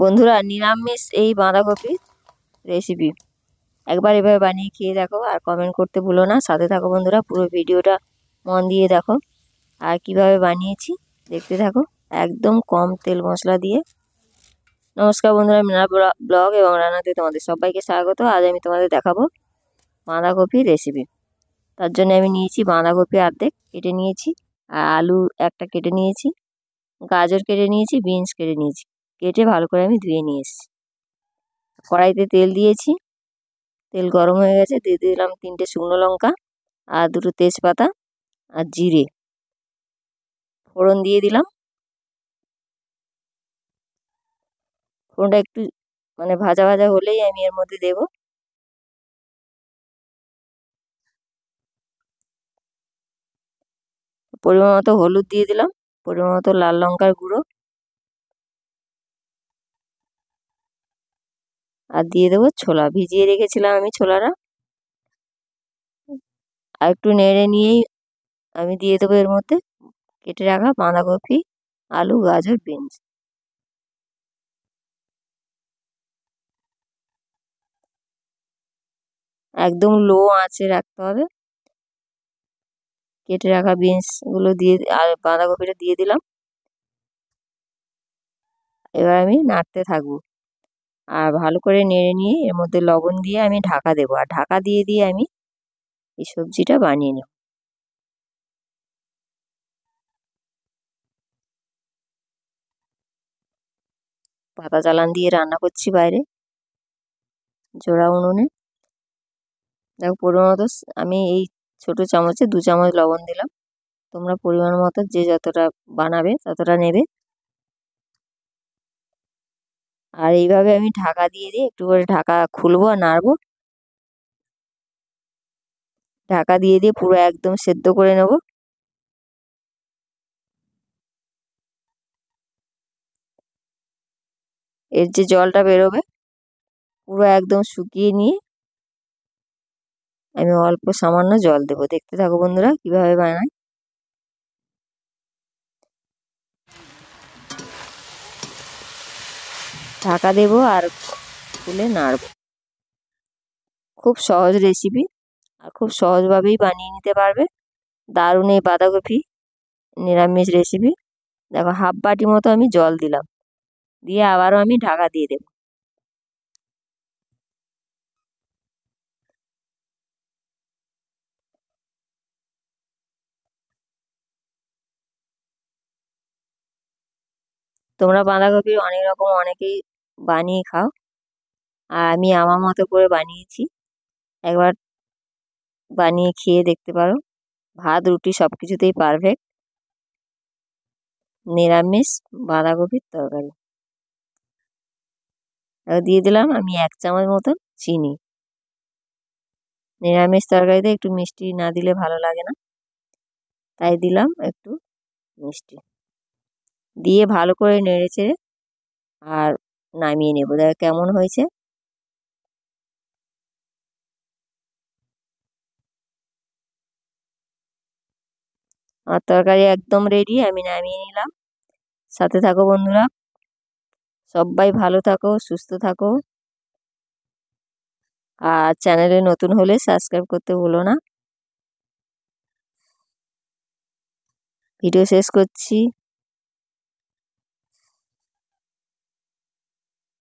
বন্ধুরা, নিরামিষ এই বাঁধাকপি রেসিপি একবার এভাবে বানিয়ে খেয়ে দেখো আর কমেন্ট করতে ভুলো না। সাথে থাকো বন্ধুরা, পুরো ভিডিওটা মন দিয়ে দেখো আর কিভাবে বানিয়েছি দেখতে থাকো, একদম কম তেল মশলা দিয়ে। নমস্কার বন্ধুরা, মীনা ব্লগ এবং রান্নাতে তোমাদের সবাইকে স্বাগত। আজ আমি তোমাদের দেখাবো বাঁধাকপি রেসিপি। তার জন্য আমি নিয়েছি বাঁধাকপি অর্ধেক কেটে নিয়েছি, আর আলু একটা কেটে নিয়েছি, গাজর কেটে নিয়েছি, বিনস কেটে নিয়েছি। কেটে ভালো করে আমি ধুয়ে নিয়ে এসেছি। কড়াইতে তেল দিয়েছি, তেল গরম হয়ে গেছে, দিয়ে দিলাম 3টে শুকনো লঙ্কা আর 2টো তেজপাতা আর জিরে ফোড়ন দিয়ে দিলাম। ফোড়নটা একটু ভাজা ভাজা হলেই আমি এর মধ্যে দেব পরিমাণ মতো হলুদ, দিয়ে দিলাম পরিমাণ মতো লাল লঙ্কার গুঁড়ো, আর দিয়ে দেবো ছোলা। ভিজিয়ে রেখেছিলাম আমি ছোলাটা, আর একটু নেড়ে নিয়েই আমি দিয়ে দেবো এর মধ্যে কেটে রাখা বাঁধাকপি, আলু, গাজর, বিনস। একদম লো আঁচে রাখতে হবে। কেটে রাখা বিনসগুলো দিয়ে আর বাঁধাকপিটা দিয়ে দিলাম। এবার আমি নাড়তে থাকবো আর ভালো করে নেড়ে নিয়ে এর মধ্যে লবণ দিয়ে আমি ঢাকা দেবো, আর ঢাকা দিয়ে দিয়ে আমি এই সবজিটা বানিয়ে নেব। পাতা জ্বালান দিয়ে রান্না করছি বাইরে জোড়া উনুনে। দেখো পরিমাণ মতো আমি এই ছোট চামচে 2 চামচ লবণ দিলাম। তোমরা পরিমাণ মতো যে যতটা বানাবে ততটা নেবে। আর এইভাবে আমি ঢাকা দিয়ে দিয়ে একটু করে ঢাকা খুলবো আর নাড়বো। ঢাকা দিয়ে দিয়ে পুরো একদম সেদ্ধ করে নেব। এর যে জলটা বেরোবে পুরো একদম শুকিয়ে নিয়ে আমি অল্প সামান্য জল দেবো। দেখতে থাকো বন্ধুরা কিভাবে বানাই। ঢাকা দেবো আর খুলে নাড়বো। খুব সহজ রেসিপি আর খুব সহজভাবেই বানিয়ে নিতে পারবে। দারুণ এই বাঁধাকপি নিরামিষ রেসিপি। দেখো হাফ বাটি মতো আমি জল দিলাম, দিয়ে আবারও আমি ঢাকা দিয়ে দেব। তোমরা বাঁধাকপি অনেক রকম অনেকেই বানিয়ে খাও, আর আমি আমার মতো করে বানিয়েছি। একবার বানিয়ে খেয়ে দেখতে পারো। ভাত রুটি সব কিছুতেই পারফেক্ট নিরামিষ বাঁধাকপির তরকারি। দিয়ে দিলাম আমি 1 চামচ মতন চিনি। নিরামিষ তরকারিতে একটু মিষ্টি না দিলে ভালো লাগে না, তাই দিলাম একটু মিষ্টি। দিয়ে ভালো করে নেড়ে চেড়ে আর নামিয়ে নেবো। দেখো কেমন হয়েছে। আমার তরকারি একদম রেডি, আমি নামিয়ে নিলাম। সাথে থাকো বন্ধুরা, সবাই ভালো থাকো, সুস্থ থাকো, আর চ্যানেলে নতুন হলে সাবস্ক্রাইব করতে ভুলো না। ভিডিও শেষ করছি।